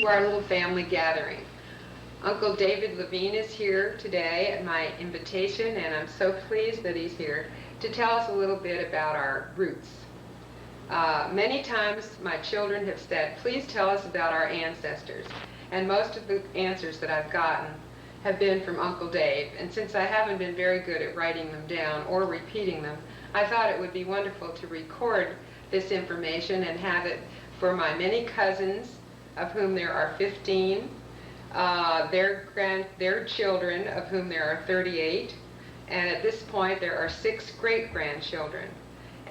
to our little family gathering. Uncle David Levine is here today at my invitation, and I'm so pleased that he's here to tell us a little bit about our roots. Many times my children have said, please tell us about our ancestors, and most of the answers that I've gotten have been from Uncle Dave, and since I haven't been very good at writing them down or repeating them, I thought it would be wonderful to record this information and have it for my many cousins, of whom there are 15, their children, of whom there are 38, and at this point there are 6 great-grandchildren,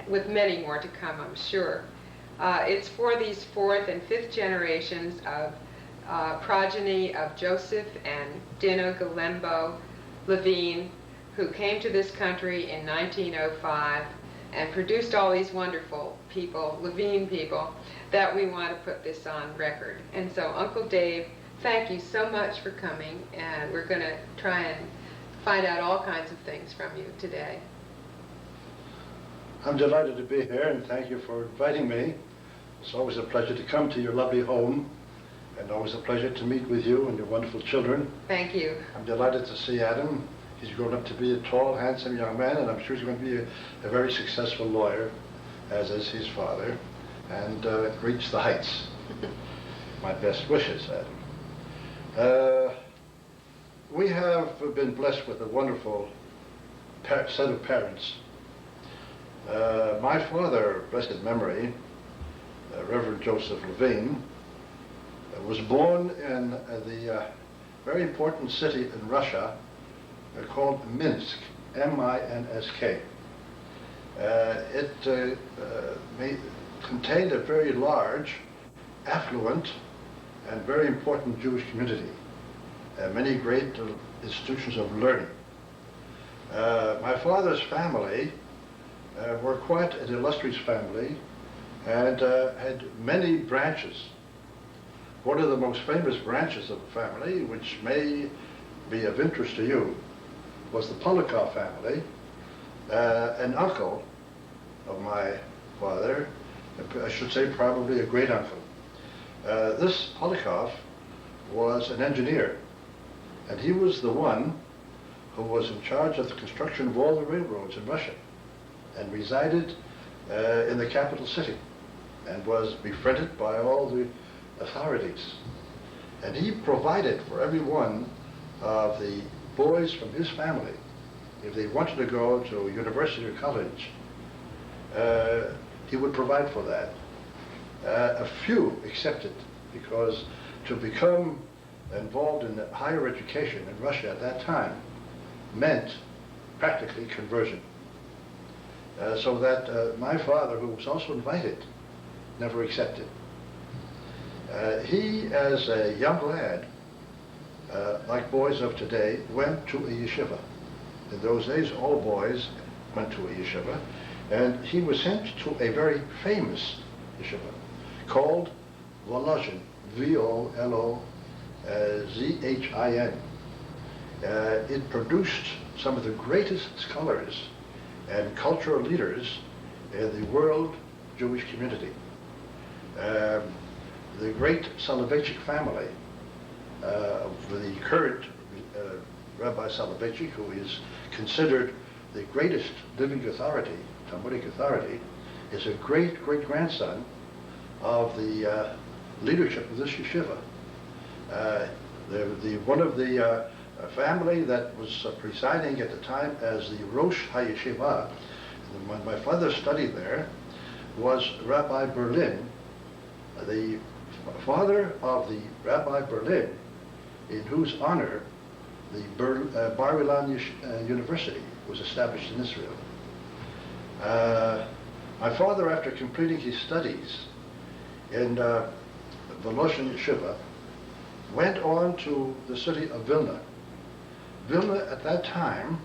with many more to come, I'm sure. It's for these 4th and 5th generations of progeny of Joseph and Dinah Galembo Levine, who came to this country in 1905 and produced all these wonderful people, Levine people, that we want to put this on record. And so, Uncle Dave, thank you so much for coming, and we're going to try and find out all kinds of things from you today. I'm delighted to be here, and thank you for inviting me. It's always a pleasure to come to your lovely home, and always a pleasure to meet with you and your wonderful children. Thank you. I'm delighted to see Adam. He's grown up to be a tall, handsome young man, and I'm sure he's going to be a very successful lawyer, as is his father, and reach the heights. My best wishes, Adam. We have been blessed with a wonderful set of parents. My father, blessed memory, Reverend Joseph Levine, was born in the very important city in Russia called Minsk, M-I-N-S-K. It contained a very large, affluent, and very important Jewish community, many great institutions of learning. My father's family were quite an illustrious family and had many branches. One of the most famous branches of the family, which may be of interest to you, was the Polakov family. An uncle of my father, I should say probably a great uncle. This Polakov was an engineer, and he was the one who was in charge of the construction of all the railroads in Russia, and resided in the capital city, and was befriended by all the authorities. And he provided for every one of the boys from his family, if they wanted to go to university or college, he would provide for that. A few accepted, because to become involved in higher education in Russia at that time meant practically conversion. So that my father, who was also invited, never accepted. He, as a young lad, like boys of today, went to a yeshiva. In those days, all boys went to a yeshiva, and he was sent to a very famous yeshiva called Volozhin, V-O-L-O-Z-H-I-N. It produced some of the greatest scholars and cultural leaders in the world Jewish community. The great Soloveitchik family of the current Rabbi Soloveitchik, who is considered the greatest living authority, Talmudic authority, is a great-great-grandson of the leadership of this yeshiva. One of the family that was presiding at the time as the Rosh HaYeshiva, when my father studied there, was Rabbi Berlin, the father of the Rabbi Berlin, in whose honor the Bar Ilan University was established in Israel. My father, after completing his studies in Volozhin Yeshiva, went on to the city of Vilna. Vilna at that time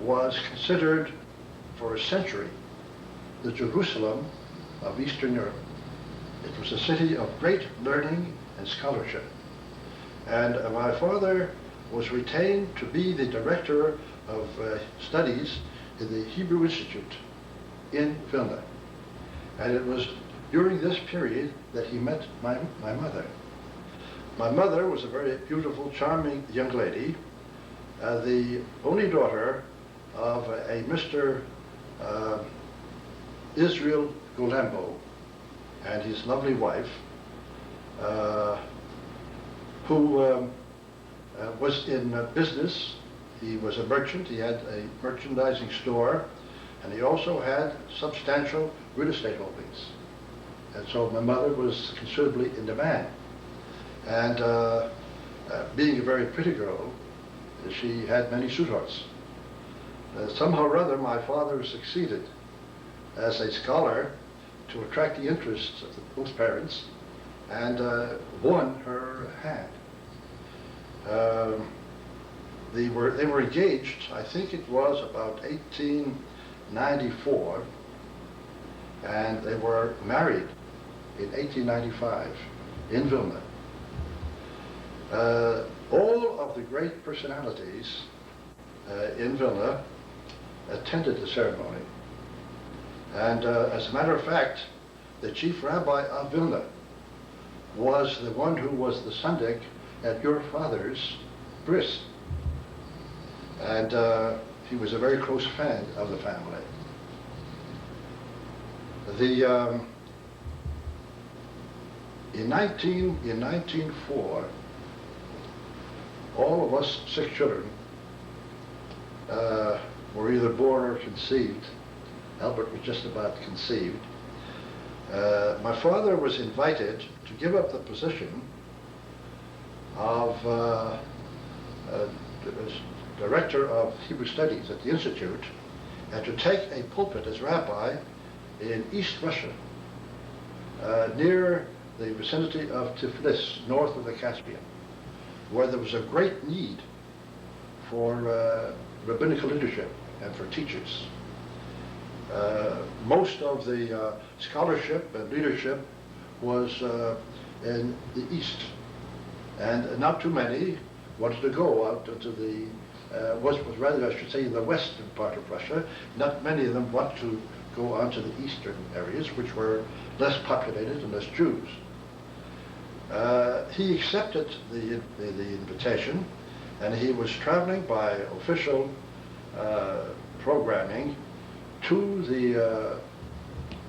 was considered for a century the Jerusalem of Eastern Europe. It was a city of great learning and scholarship. And my father was retained to be the director of studies in the Hebrew Institute in Vilna. And it was during this period that he met my mother. My mother was a very beautiful, charming young lady, the only daughter of a Mr. Israel Golembo and his lovely wife, who was in business. He was a merchant. He had a merchandising store, and he also had substantial real estate holdings. And so my mother was considerably in demand. And being a very pretty girl, she had many suitors. Somehow or other, my father succeeded as a scholar to attract the interests of both parents and won her hand. They were engaged, I think it was about 1894, and they were married in 1895 in Vilna. All of the great personalities in Vilna attended the ceremony. And as a matter of fact, the chief rabbi of Vilna was the one who was the syndic at your father's bris. And he was a very close friend of the family. In 1904, all of us 6 children were either born or conceived. Albert was just about conceived. My father was invited to give up the position of director of Hebrew Studies at the Institute and to take a pulpit as rabbi in East Russia, near the vicinity of Tiflis, north of the Caspian, where there was a great need for rabbinical leadership and for teachers. Most of the scholarship and leadership was in the East, and not too many wanted to go out into the, was rather, I should say, in the western part of Russia. Not many of them want to go on to the eastern areas, which were less populated and less Jews. He accepted the invitation, and he was traveling by official programming to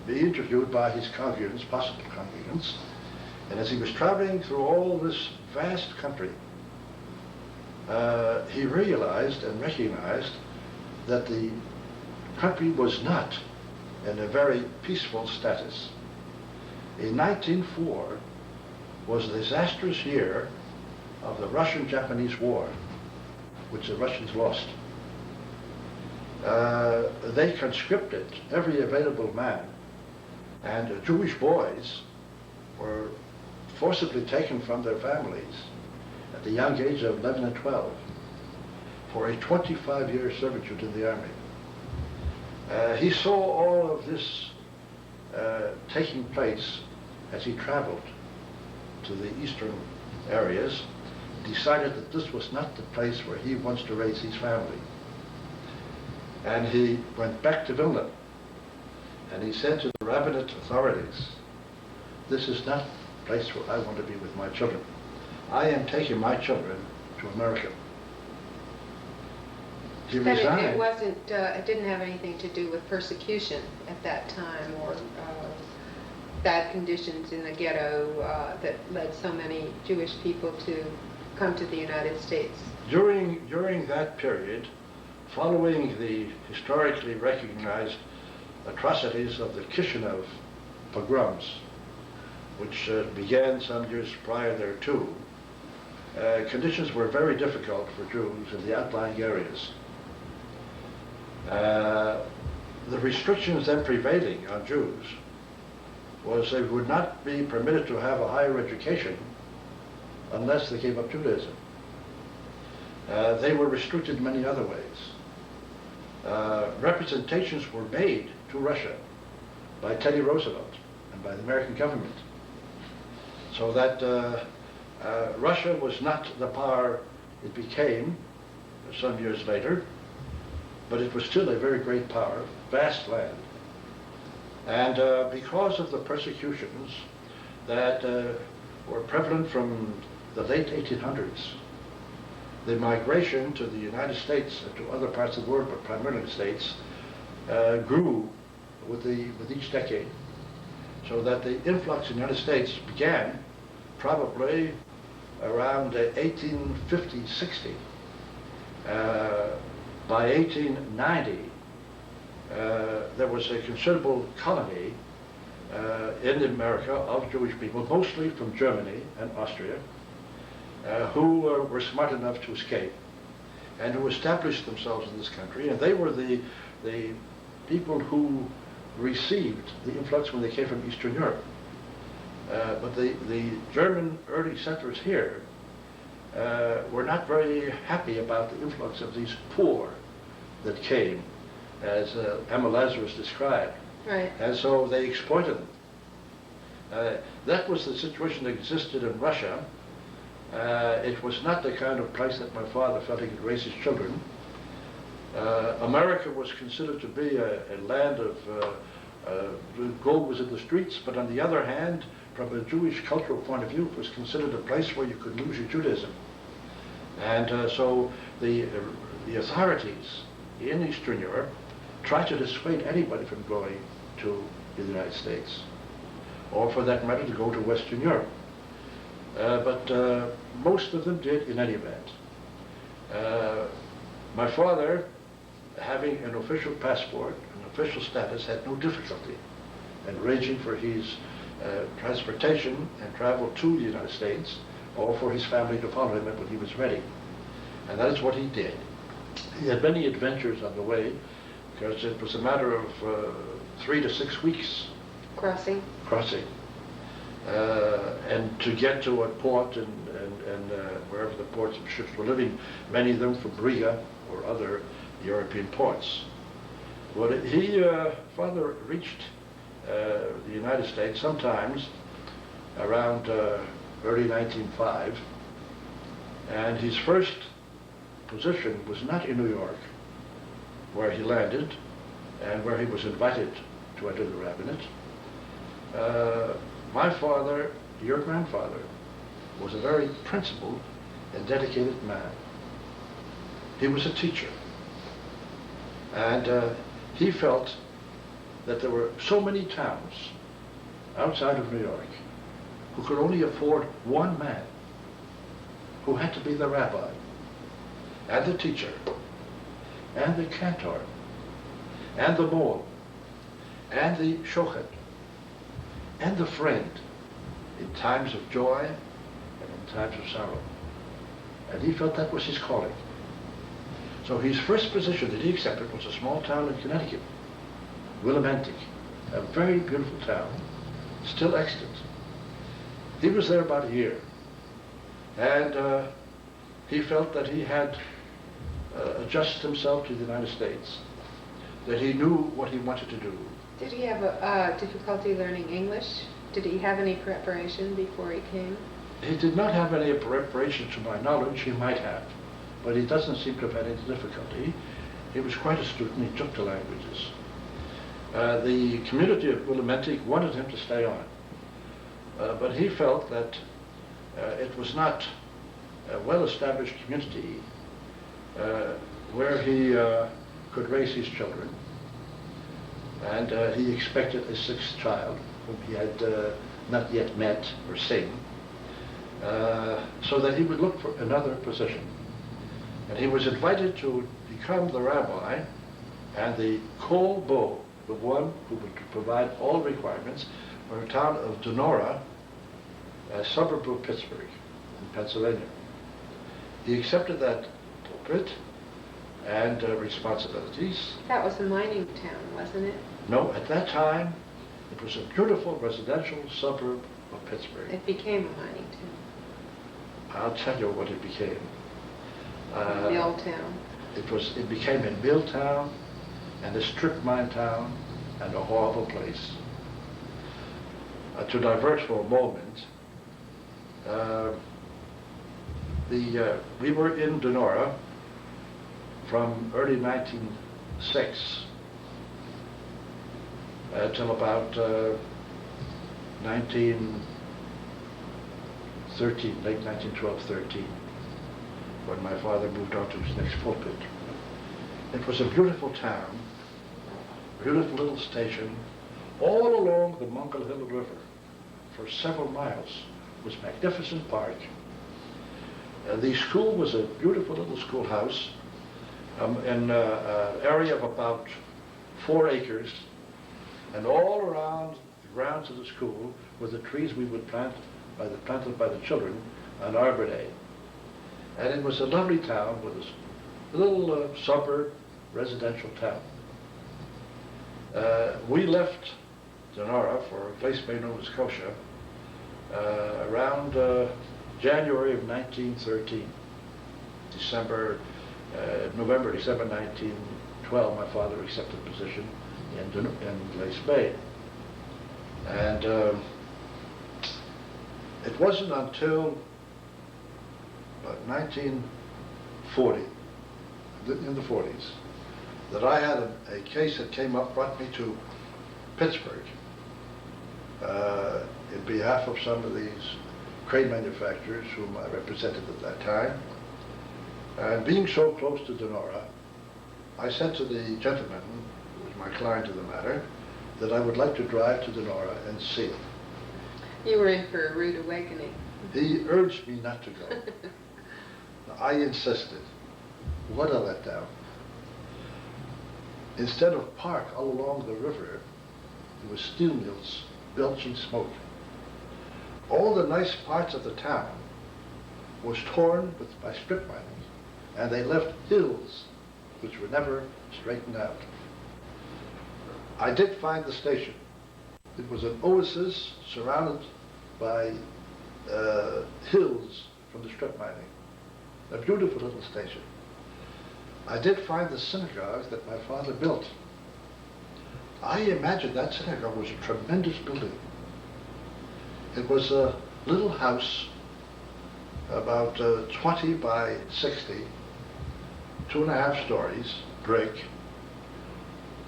be interviewed by his congregants, possible congregants. And as he was traveling through all this vast country, he realized and recognized that the country was not in a very peaceful status. In 1904 was a disastrous year of the Russian-Japanese War, which the Russians lost. They conscripted every available man, and Jewish boys were forcibly taken from their families at the young age of 11 and 12 for a 25-year servitude in the army. He saw all of this taking place as he traveled to the eastern areas, decided that this was not the place where he wants to raise his family. And he went back to Vilna, and he said to the rabbinate authorities, "This is not the place where I want to be with my children. I am taking my children to America." He resigned. It wasn't, it didn't have anything to do with persecution at that time, or bad conditions in the ghetto that led so many Jewish people to come to the United States. During that period, following the historically recognized atrocities of the Kishinev pogroms, which began some years prior thereto, conditions were very difficult for Jews in the outlying areas. The restrictions then prevailing on Jews was they would not be permitted to have a higher education unless they gave up Judaism. They were restricted in many other ways. Representations were made to Russia by Teddy Roosevelt and by the American government, so that Russia was not the power it became some years later, but it was still a very great power, vast land. And because of the persecutions that were prevalent from the late 1800s, the migration to the United States and to other parts of the world, but primarily the States, grew with each decade, so that the influx in the United States began probably around 1850-60. By 1890, there was a considerable colony in America of Jewish people, mostly from Germany and Austria, who were smart enough to escape and who established themselves in this country. And they were the people who received the influx when they came from Eastern Europe. But the German early settlers here were not very happy about the influx of these poor that came, as Emma Lazarus described. Right. And so they exploited them. That was the situation that existed in Russia. It was not the kind of place that my father felt he could raise his children. America was considered to be a land of gold was in the streets, but on the other hand, from a Jewish cultural point of view, it was considered a place where you could lose your Judaism. And so the authorities in Eastern Europe tried to dissuade anybody from going to the United States, or for that matter to go to Western Europe. But most of them did in any event. My father, having an official passport, an official status, had no difficulty in arranging for his transportation and travel to the United States, or for his family to follow him when he was ready. And that is what he did. He had many adventures on the way, because it was a matter of 3 to 6 weeks Crossing. And to get to a port and wherever the ports of ships were living, many of them from Riga or other European ports. Well, father reached the United States sometimes around early 1905, and his first position was not in New York, where he landed and where he was invited to enter the rabbinate. My father, your grandfather, was a very principled and dedicated man. He was a teacher. And he felt that there were so many towns outside of New York who could only afford one man who had to be the rabbi and the teacher and the cantor and the mohel and the shocheit and the friend in times of joy and in times of sorrow. And he felt that was his calling. So his first position that he accepted was a small town in Connecticut, Willimantic, a very beautiful town, still extant. He was there about a year, and he felt that he had adjusted himself to the United States, that he knew what he wanted to do. Did he have a difficulty learning English? Did he have any preparation before he came? He did not have any preparation to my knowledge. He might have, but he doesn't seem to have had any difficulty. He was quite a student. He took the languages. The community of Willimantic wanted him to stay on, but he felt that it was not a well-established community where he could raise his children, and he expected a sixth child whom he had not yet met or seen, so that he would look for another position. And he was invited to become the rabbi and the kol-bo, the one who would provide all requirements for a town of Donora, a suburb of Pittsburgh in Pennsylvania. He accepted that pulpit and responsibilities. That was a mining town, wasn't it? No, at that time, it was a beautiful residential suburb of Pittsburgh. It became a mining town. I'll tell you what it became. Mill town. It became a mill town and a strip mine town and a horrible place. To divert for a moment, we were in Donora from early 1906 till about 19 late 1912-13, when my father moved on to his next pulpit. It was a beautiful town, beautiful little station, all along the Mongol Hill River for several miles. It was a magnificent park. The school was a beautiful little schoolhouse in an area of about 4 acres, and all around the grounds of the school were the trees we would planted by the children on Arbor Day. And it was a lovely town with a little suburb residential town. We left Donora for Glace Bay, Nova Scotia around January of 1913. November, December 1912, my father accepted a position in Glace Bay. And it wasn't until about 1940, in the 40s, that I had a case that came up, brought me to Pittsburgh in behalf of some of these crane manufacturers whom I represented at that time. And being so close to Donora, I said to the gentleman, who was my client in the matter, that I would like to drive to Donora and see it. You were in for a rude awakening. He urged me not to go. I insisted. What a letdown. Instead of park all along the river, there were steel mills belching smoke. All the nice parts of the town was torn by strip mining, and they left hills which were never straightened out. I did find the station. It was an oasis surrounded by hills from the strip mining. A beautiful little station. I did find the synagogue that my father built. I imagine that synagogue was a tremendous building. It was a little house about 20 by 60, 2.5 stories, brick.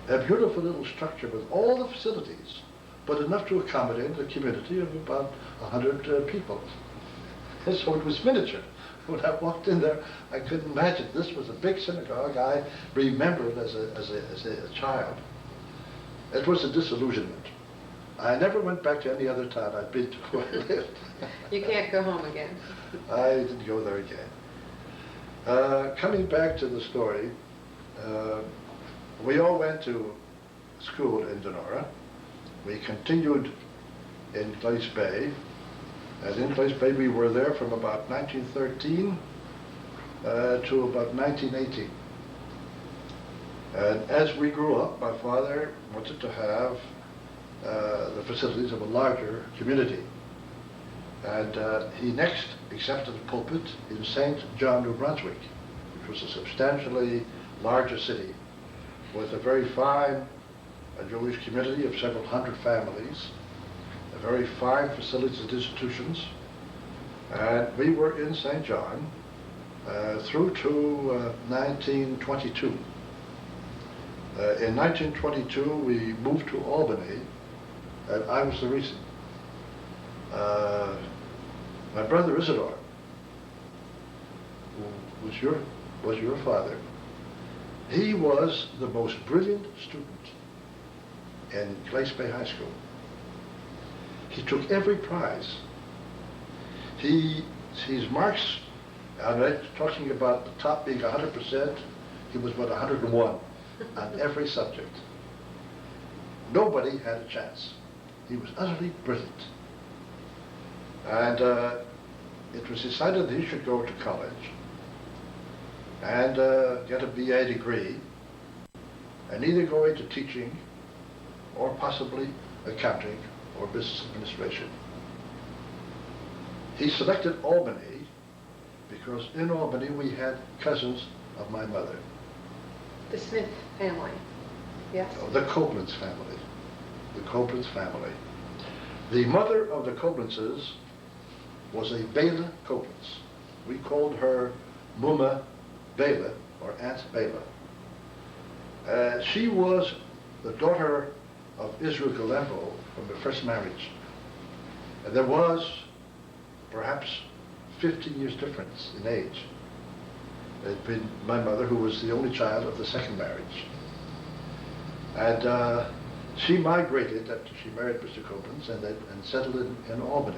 A beautiful little structure with all the facilities, but enough to accommodate a community of about 100 people. And so it was miniature. When I walked in there, I couldn't imagine. This was a big synagogue. I remembered as a child. It was a disillusionment. I never went back to any other town I'd been to where I lived. You can't go home again. I didn't go there again. Coming back to the story, we all went to school in Donora. We continued in Glace Bay. And in Glace Bay, we were there from about 1913 to about 1918. And as we grew up, my father wanted to have the facilities of a larger community. And he next accepted a pulpit in St. John, New Brunswick, which was a substantially larger city with a very fine Jewish community of several hundred families, very fine facilities and institutions. And we were in St. John through to 1922. In 1922, we moved to Albany, and I was the reason. My brother Isidore, who was your father, he was the most brilliant student in Glace Bay High School. He took every prize. His marks, I'm talking about the top being 100%, he was about 101 on every subject. Nobody had a chance. He was utterly brilliant. And it was decided that he should go to college and get a BA degree and either go into teaching or possibly accounting or business administration. He selected Albany because in Albany we had cousins of my mother. The Smith family, yes? The Koblenz family. The Koblenz family. The mother of the Koblentzes was a Bela Koblenz. We called her Muma Bela, or Aunt Bela. She was the daughter of Israel Galembo from the first marriage. And there was perhaps 15 years difference in age. It had been my mother, who was the only child of the second marriage. And she migrated after she married Mr. Koblenz and settled in Albany.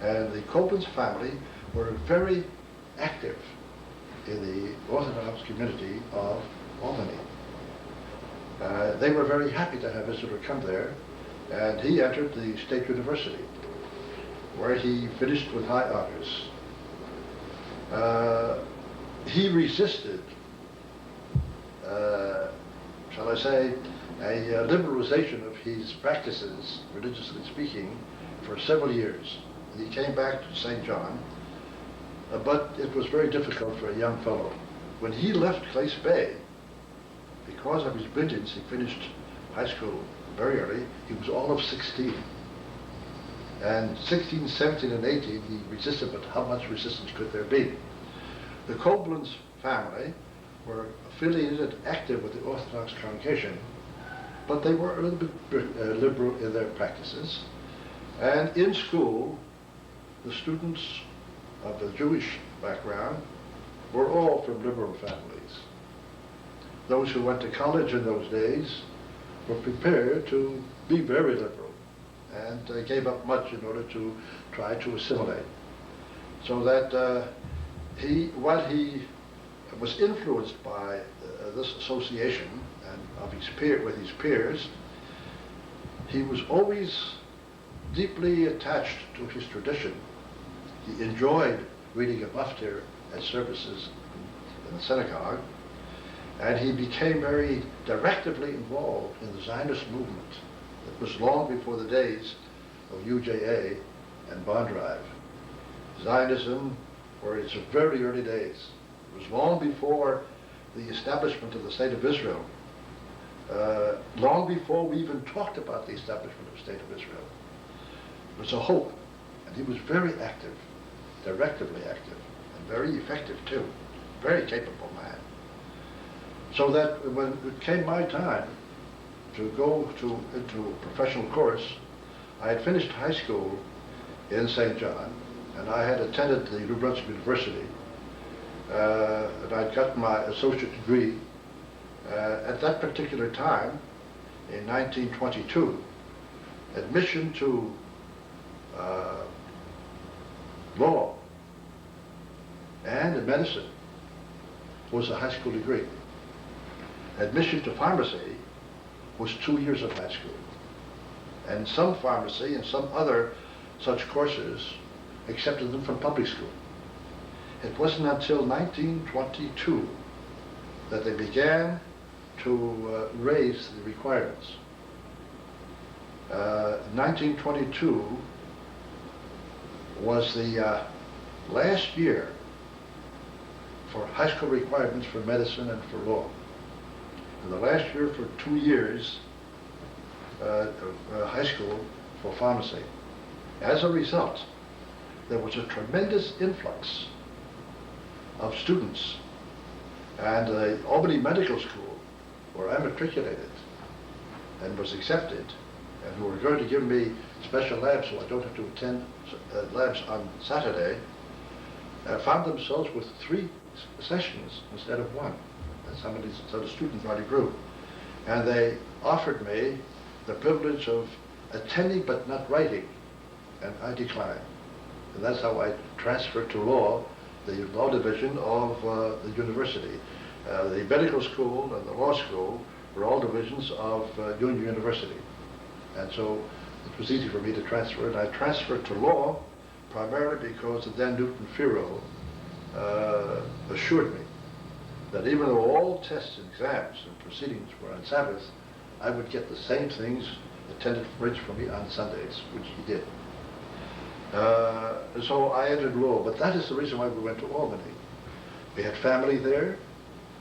And the Koblenz family were very active in the Orthodox community of Albany. They were very happy to have a visitor come there, and he entered the State University, where he finished with high honors. He resisted, shall I say, a liberalization of his practices, religiously speaking, for several years. He came back to St. John, but it was very difficult for a young fellow. When he left Clace Bay, because of his brilliance, he finished high school very early. He was all of 16. And 16, 17, and 18, he resisted, but how much resistance could there be? The Koblenz family were affiliated, active with the Orthodox congregation, but they were a little bit liberal in their practices. And in school, the students of the Jewish background were all from liberal families. Those who went to college in those days were prepared to be very liberal, and gave up much in order to try to assimilate. So that while he was influenced by this association and of with his peers, he was always deeply attached to his tradition. He enjoyed reading a muftir at services in the synagogue, and he became very directively involved in the Zionist movement. It was long before the days of UJA and Bond Drive. Zionism were its very early days. It was long before the establishment of the State of Israel, long before we even talked about the establishment of the State of Israel. It was a hope, and he was very active, directively active, and very effective too, very capable man. So that when it came my time to go into a professional course, I had finished high school in St. John, and I had attended the New Brunswick University, and I'd gotten my associate degree. At that particular time, in 1922, admission to law and medicine was a high school degree. Admission to pharmacy was 2 years of high school. And some pharmacy and some other such courses accepted them from public school. It wasn't until 1922 that they began to raise the requirements. 1922 was the last year for high school requirements for medicine and for law. And the last year for 2 years high school for pharmacy. As a result, there was a tremendous influx of students, and the Albany Medical School, where I matriculated and was accepted, and who were going to give me special labs so I don't have to attend labs on Saturday, found themselves with 3 sessions instead of 1. So the student body grew. And they offered me the privilege of attending but not writing, and I declined. And that's how I transferred to law, the law division of the university. The medical school and the law school were all divisions of Union University. And so it was easy for me to transfer, and I transferred to law primarily because the then Newton Firo assured me that even though all tests and exams and proceedings were on Sabbath, I would get the same things attended for me on Sundays, which he did. So I entered law, but that is the reason why we went to Albany. We had family there,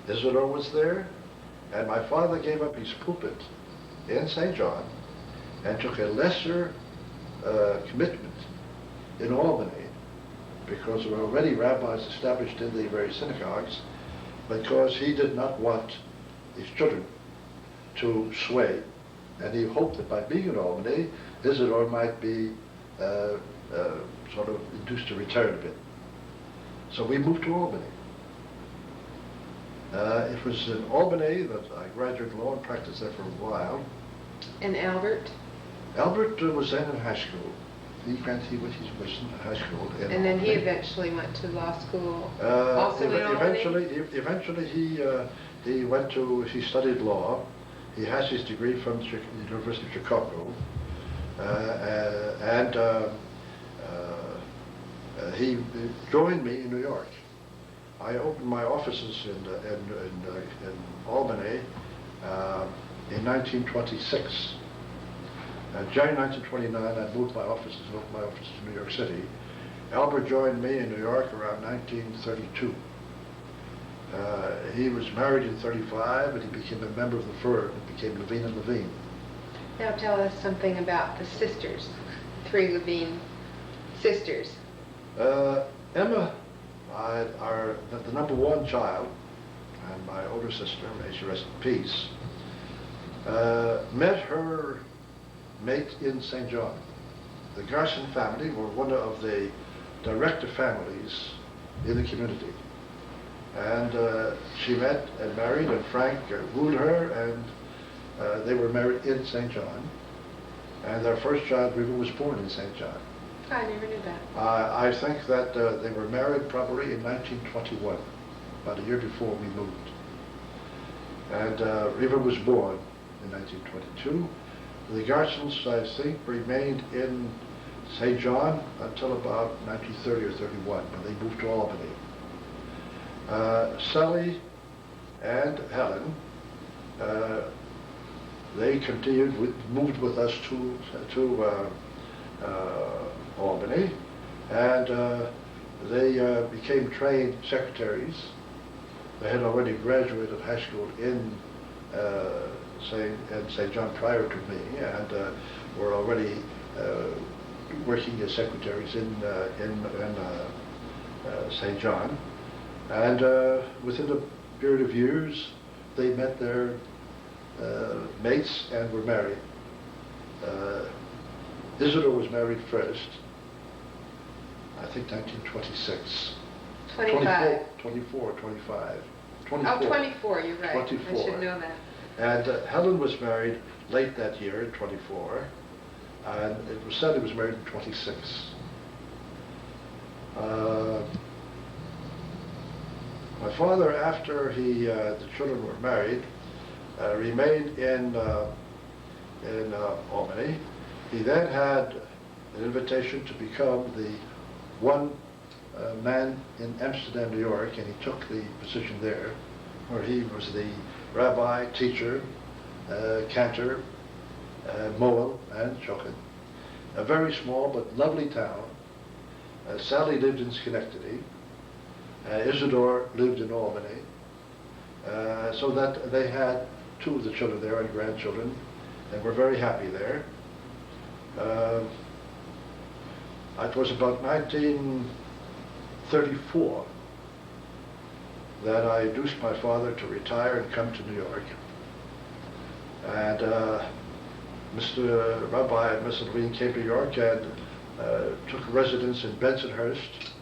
Isidore was there, and my father gave up his pulpit in St. John and took a lesser commitment in Albany, because there were already rabbis established in the various synagogues, because he did not want his children to sway, and he hoped that by being in Albany, Isidore might be sort of induced to return a bit. So we moved to Albany. It was in Albany that I graduated law and practiced there for a while. And Albert? Albert was then in high school. He was in high school. And then he eventually went to law school. Also in Albany? Eventually he studied law. He has his degree from the University of Chicago. He joined me in New York. I opened my offices in Albany in 1926. January 1929, I moved my offices to New York City. Albert joined me in New York around 1932. He was married in 35, and he became a member of the firm. It became Levine and Levine. Now tell us something about the sisters, 3 Levine sisters. Emma, the number 1 child, and my older sister, may she rest in peace, met her mate in St. John. The Garson family were one of the director families in the community. And she met and married, and Frank wooed her, and they were married in St. John. And their first child, River, was born in St. John. I never knew that. I think that they were married probably in 1921, about a year before we moved. And River was born in 1922. The Garsons, I think, remained in St. John until about 1930 or 31, when they moved to Albany. Sally and Helen, they moved with us to Albany, and they became trained secretaries. They had already graduated high school in St. John prior to me, and were already working as secretaries in St. John. And within a period of years, they met their mates and were married. Isidore was married first, I think 1926. 25. 24, 25. Oh, 24, you're right. 24. I should know that. And Helen was married late that year in 24, and Sally was married in 26. My father, after the children were married, remained in Albany. He then had an invitation to become the one man in Amsterdam, New York, and he took the position there, where he was the rabbi, teacher, cantor, mohel, and shocheit. A very small but lovely town. Sally lived in Schenectady. Isidore lived in Albany. So that they had 2 of the children there and grandchildren, and were very happy there. It was about 1934 that I induced my father to retire and come to New York. And Mr. Rabbi and Mr. Levine came to New York and took residence in Bensonhurst.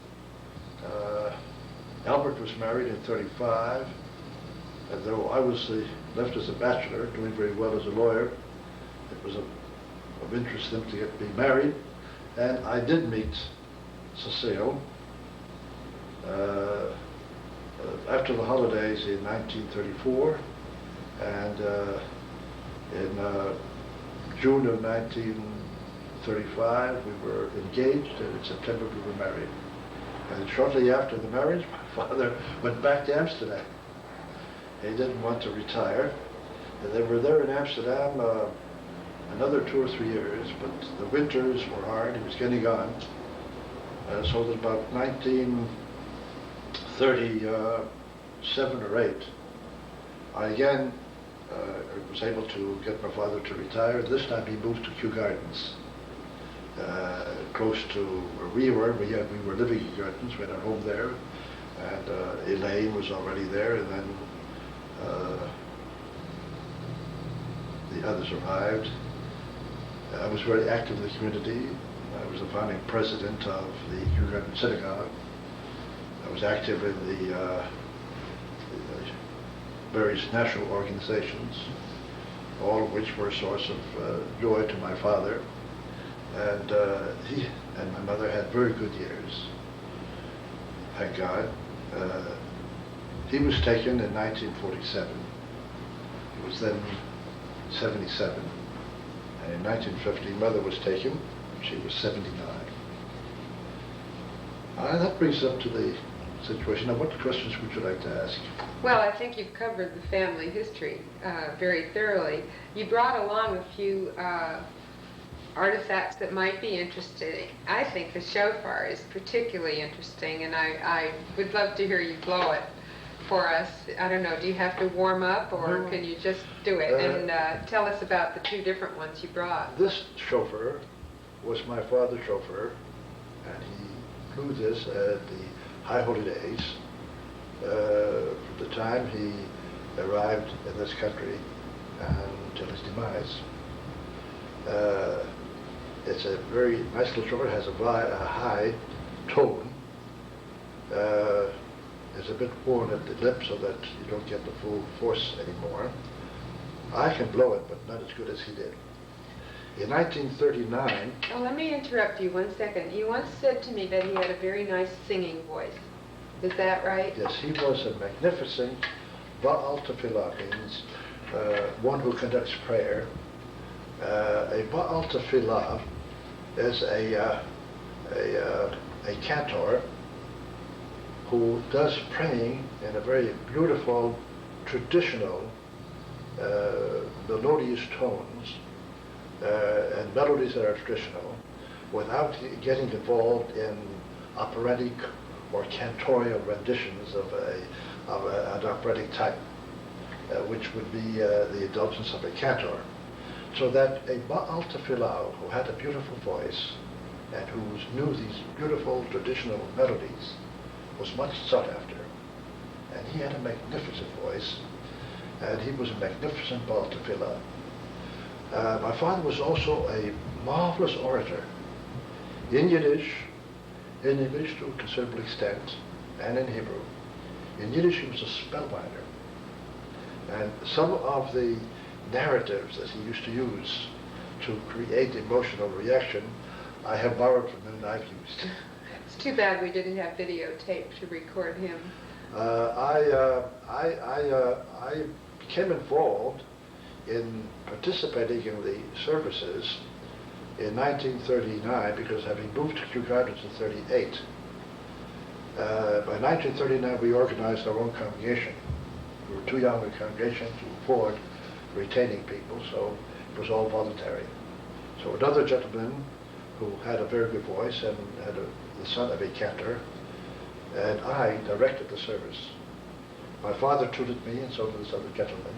Albert was married in 35, and though I was left as a bachelor, doing very well as a lawyer, it was of interest to them to be married. And I did meet Cecile after the holidays in 1934, and in June of 1935 we were engaged, and in September we were married. And shortly after the marriage, my father went back to Amsterdam. He didn't want to retire. And they were there in Amsterdam another 2 or 3 years, but the winters were hard. He was getting on. So that about 1937 or 8, I again was able to get my father to retire. This time he moved to Kew Gardens, close to where we were. We were living in Gardens. We had our home there, and Elaine was already there, and then the others arrived. I was very active in the community. I was the founding president of the Kew Gardens Synagogue. I was active in the various national organizations, all of which were a source of joy to my father. And he and my mother had very good years, thank God. He was taken in 1947. He was then 77. And in 1950, mother was taken. She was 79. That brings us up to the situation. Now, what questions would you like to ask? Well, I think you've covered the family history very thoroughly. You brought along a few artifacts that might be interesting. I think the shofar is particularly interesting, and I would love to hear you blow it for us. I don't know, do you have to warm up, or can you just do it? And tell us about the two different ones you brought. This shofar was my father's shofar, and he blew this at the High Holy Days, from the time he arrived in this country until his demise. It's a very nice little shofar. It has a high tone. It's a bit worn at the lip so that you don't get the full force anymore. I can blow it, but not as good as he did. In 1939... Oh, let me interrupt you 1 second. You once said to me that he had a very nice singing voice. Is that right? Yes, he was a magnificent Ba'al Tefillah, means one who conducts prayer. A Ba'al Tefillah is a cantor who does praying in a very beautiful, traditional, melodious tones and melodies that are traditional, without getting involved in operatic or cantorial renditions of an operatic type, which would be the indulgence of a cantor. So that a Ba'al Tefillah who had a beautiful voice and who knew these beautiful traditional melodies was much sought after. And he had a magnificent voice, and he was a magnificent Ba'al Tefillah. My father was also a marvelous orator in Yiddish, in English to a considerable extent, and in Hebrew. In Yiddish, he was a spellbinder. And some of the narratives that he used to use to create emotional reaction, I have borrowed from him and I've used. It's too bad we didn't have videotape to record him. I became involved in participating in the services in 1939 because having moved to Kew Gardens in 38, by 1939 we organized our own congregation. We were too young a congregation to afford retaining people, so it was all voluntary. So another gentleman who had a very good voice and had the son of a cantor, and I directed the service. My father tutored me, and so did this other gentleman.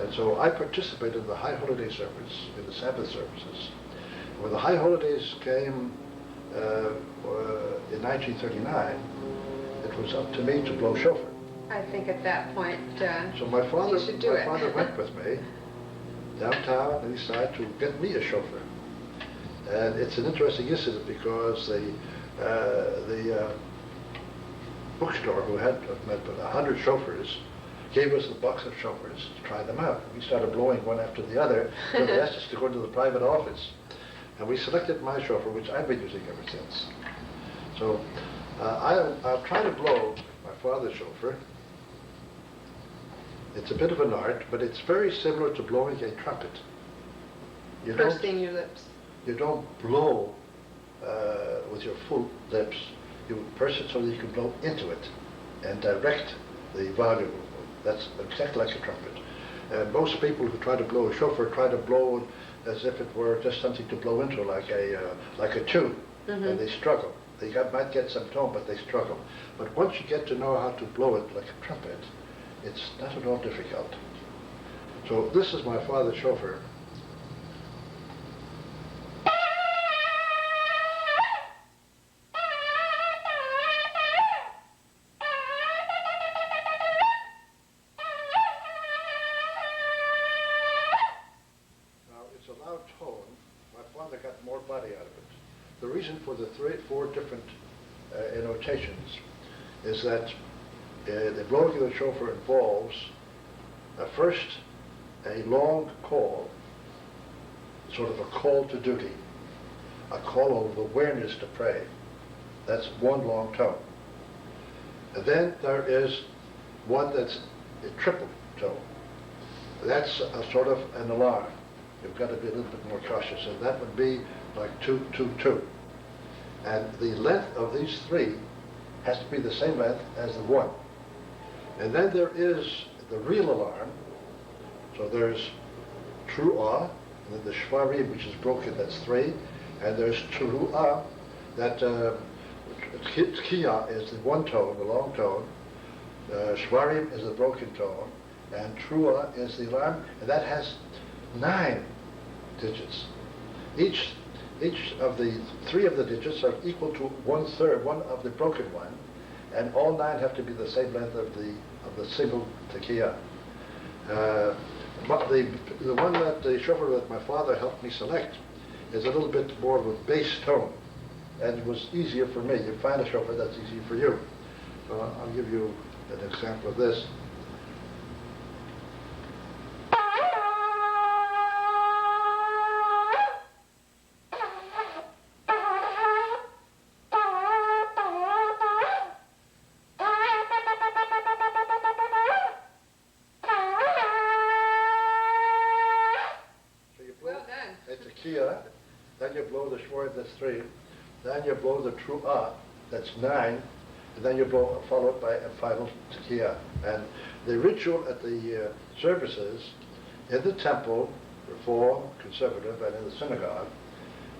And so I participated in the High Holiday service, in the Sabbath services. When the High Holidays came in 1939, it was up to me to blow shofar. I think at that point so my father, you should do it. My father went with me downtown and he decided to get me a shofar. And it's an interesting incident because the bookstore who had 100 shofars gave us a box of shofars to try them out. We started blowing one after the other, so they asked us to go into the private office. And we selected my shofar, which I've been using ever since. So I'll try to blow my father's shofar. It's a bit of an art, but it's very similar to blowing a trumpet. Pursing your lips. You don't blow with your full lips. You purse it so that you can blow into it and direct the volume. That's exactly like a trumpet. And most people who try to blow a shofar try to blow as if it were just something to blow into, like a tune, and they struggle. They might get some tone, but they struggle. But once you get to know how to blow it like a trumpet, it's not at all difficult. So this is my father's shofar. Now it's a loud tone. My father got more body out of it. reason for the four different annotations is that the blowing of the shofar involves first a long call, sort of a call to duty, a call of awareness to pray. That's one long tone. And then there is one that's a triple tone. That's a sort of an alarm. You've got to be a little bit more cautious, and that would be like 2, 2, 2. And the length of these three has to be the same length as the one. And then there is the real alarm. So there's tru'ah, and then the shvarim, which is broken, that's 3. And there's tru'ah, that tkiya is the one tone, the long tone. Shvarim is the broken tone. And tru'ah is the alarm, and that has 9 digits. Each of the 3 of the digits are equal to 1/3, one of the broken one, and all 9 have to be the same length of the single tekiah. But the one that the shofar that my father helped me select is a little bit more of a bass tone, and it was easier for me. You find a shofar that's easy for you. So I'll give you an example of this. Then you blow the shvar, that's 3. Then you blow the tru'ah, that's 9. And then you blow, followed by a final tekiah. And the ritual at the services in the temple, Reform, Conservative, and in the synagogue,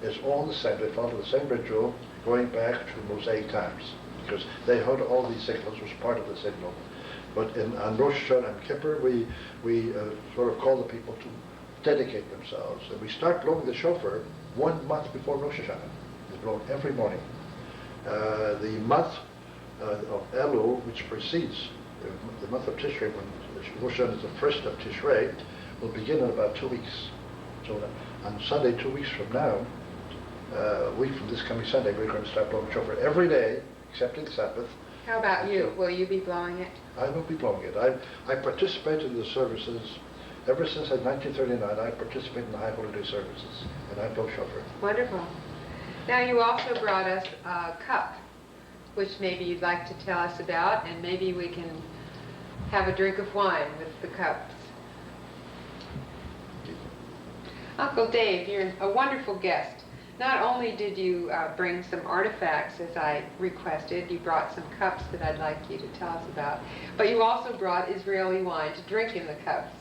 is all the same. They follow the same ritual going back to Mosaic times, because they had all these signals, was part of the signal. But on Rosh Hashanah and Kippur, we sort of call the people to dedicate themselves. And we start blowing the shofar 1 month before Rosh Hashanah. It's blown every morning. The month of Elul, which precedes the month of Tishrei, when Rosh Hashanah is the 1st of Tishrei, will begin in about 2 weeks. So on Sunday, 2 weeks from now, a week from this coming Sunday, we're going to start blowing shofar every day, excepting Sabbath. How about you? Will you be blowing it? I will be blowing it. I participate in the services. Ever since 1939, I participate in the High Holy Day services, and I blow shofar. Wonderful. Now you also brought us a cup, which maybe you'd like to tell us about, and maybe we can have a drink of wine with the cups. Uncle Dave, you're a wonderful guest. Not only did you bring some artifacts, as I requested, you brought some cups that I'd like you to tell us about, but you also brought Israeli wine to drink in the cups.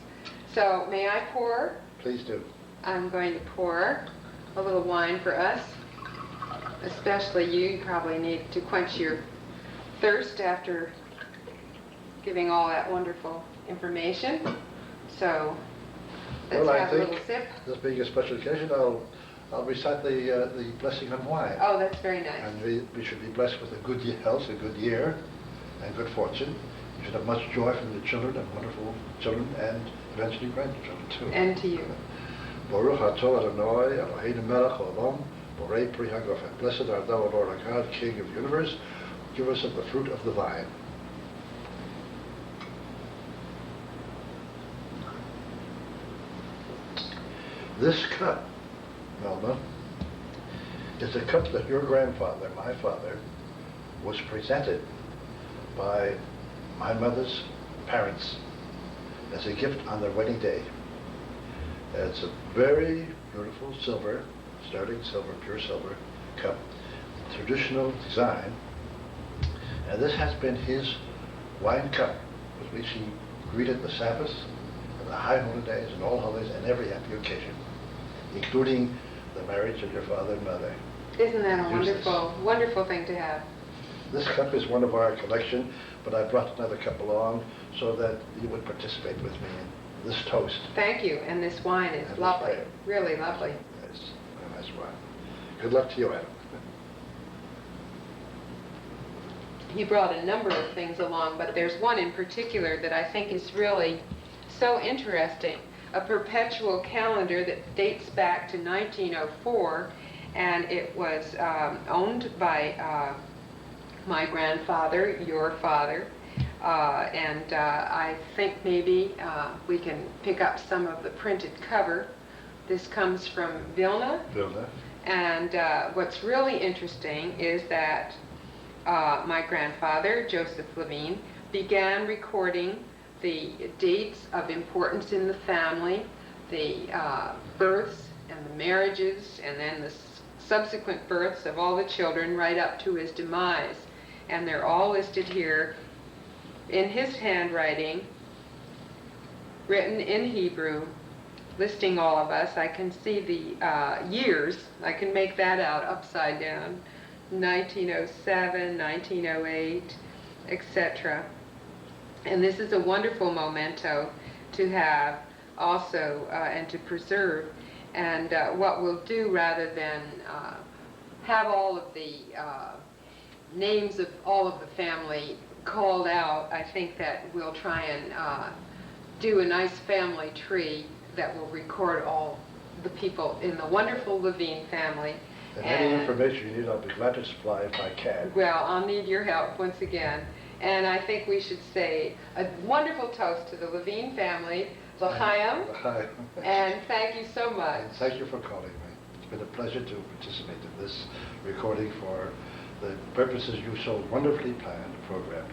So may I pour? Please do. I'm going to pour a little wine for us, especially you. You probably need to quench your thirst after giving all that wonderful information. So let's have a little sip. This being a special occasion, I'll recite the blessing on wine. Oh, that's very nice. And we should be blessed with a good health, a good year, and good fortune. You should have much joy from the children, and wonderful children, and eventually grandchildren too. And to you. Baruch atah Adonai Eloheinu melech haolam, borei pri hagafen. Blessed art thou, O Lord our God, King of the universe. Give us of the fruit of the vine. This cup, Melba, is a cup that your grandfather, my father, was presented by my mother's parents as a gift on their wedding day. It's a very beautiful silver, sterling silver, pure silver cup, traditional design, and this has been his wine cup with which he greeted the Sabbath and the high holy days and all holidays and every happy occasion, including the marriage of your father and mother. Isn't that a wonderful, wonderful thing to have? This cup is one of our collection, but I brought another cup along so that you would participate with me in this toast. Thank you, and this wine is lovely, really lovely. Yes, very nice wine. Good luck to you, Adam. He brought a number of things along, but there's one in particular that I think is really so interesting. A perpetual calendar that dates back to 1904, and it was owned by my grandfather, your father, and I think maybe we can pick up some of the printed cover. This comes from Vilna. Vilna. And what's really interesting is that my grandfather, Joseph Levine, began recording the dates of importance in the family, the births and the marriages, and then the subsequent births of all the children right up to his demise. And they're all listed here in his handwriting, written in Hebrew, listing all of us. I can see the years. I can make that out upside down. 1907, 1908, etc. And this is a wonderful memento to have also and to preserve. And what we'll do, rather than have all of the names of all of the family called out, I think that we'll try and do a nice family tree that will record all the people in the wonderful Levine family. And any information you need, I'll be glad to supply if I can. Well, I'll need your help once again. And I think we should say a wonderful toast to the Levine family, L'chaim, L'chaim. and thank you so much. And thank you for calling me. It's been a pleasure to participate in this recording for the purposes you so wonderfully planned and programmed.